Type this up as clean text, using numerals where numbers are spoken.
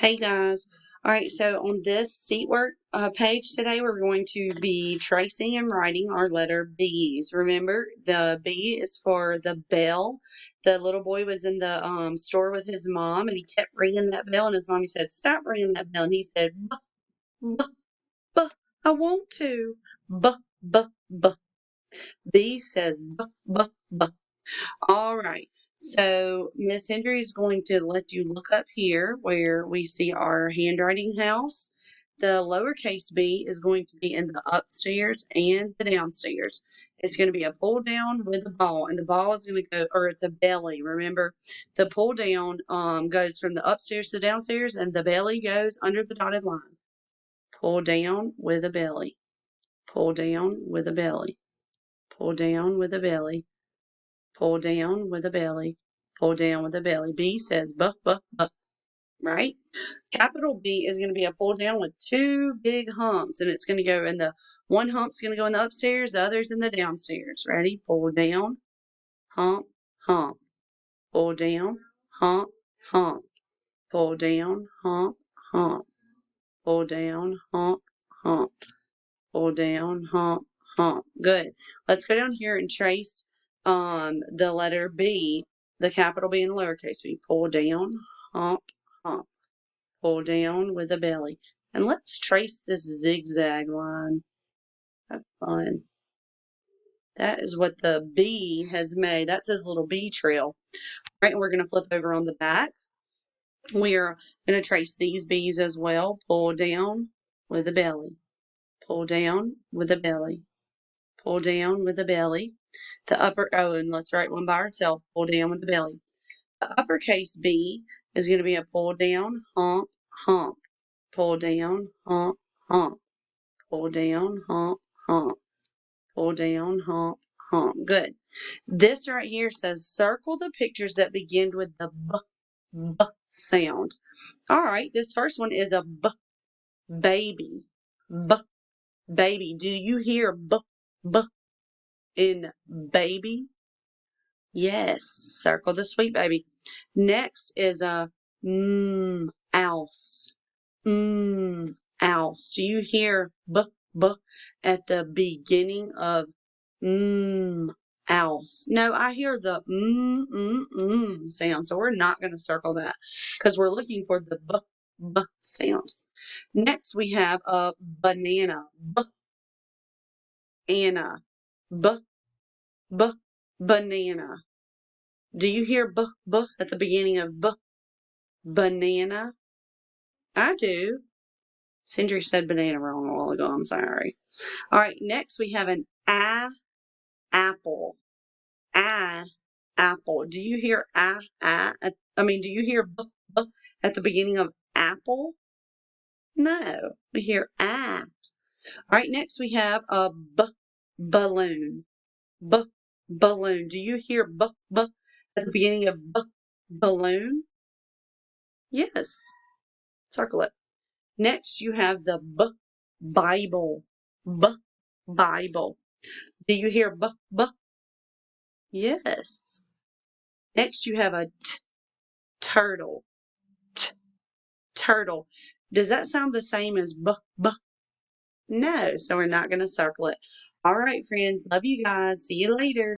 Hey guys. All right, so on this seat work page today, we're going to be tracing and writing our letter B's. Remember, the B is for the bell. The little boy was in the store with his mom, and he kept ringing that bell, and his mommy said, "Stop ringing that bell." And he said, "Buh, buh, buh, I want to. Buh, buh, buh." B says, "Buh, buh, buh." All right, so Miss Hendry is going to let you look up here where we see our handwriting house. The lowercase b is going to be in the upstairs and the downstairs. It's going to be a pull down with a ball, and the ball is going to go, or it's a belly. Remember, the pull down goes from the upstairs to the downstairs, and the belly goes under the dotted line. Pull down with a belly. Pull down with a belly. Pull down with a belly. Pull down with a belly. Pull down with a belly. B says buh, buh, buh, right? Capital B is going to be a pull down with two big humps, and it's going to go in the one hump's going to go in the upstairs, the other's in the downstairs. Ready? Pull down, hump, hump. Pull down, hump, hump. Pull down, hump, hump. Pull down, hump, hump. Pull down, hump, hump. Good. Let's go down here and trace the letter B, the capital B and the lowercase b. Pull down, hump, hump. Pull down with the belly. And let's trace this zigzag line. Have fun. That is what the B has made. That's his little B trail. All right, and we're going to flip over on the back. We're going to trace these B's as well. Pull down with the belly. Pull down with the belly. Pull down with the belly. The upper, oh, and let's write one by itself. Pull down with the belly. The uppercase B is going to be a pull down, hump, hump. Pull down, hump, hump. Pull down, hump, hump. Pull down, hump, hump. Good. This right here says circle the pictures that begin with the b sound. All right, this first one is a baby. B, baby. Do you hear b in baby? Yes, circle the sweet baby. Next is a ouse. Ouse. Do you hear b at the beginning of ouse? No, I hear the sound, so we're not going to circle that because we're looking for the b sound. Next, we have a banana. Anna. Banana. Do you hear b at the beginning of banana? I do. Sindri said banana wrong a while ago. I'm sorry. All right. Next, we have an apple. Apple. Do you hear do you hear b at the beginning of apple? No. We hear All right. Next, we have a balloon. Balloon. Do you hear b at the beginning of balloon? Yes. Circle it. Next, you have the Bible. Bible. Do you hear b? Yes. Next, you have a turtle. Turtle. Does that sound the same as b? No, so we're not going to circle it. All right, friends. Love you guys. See you later.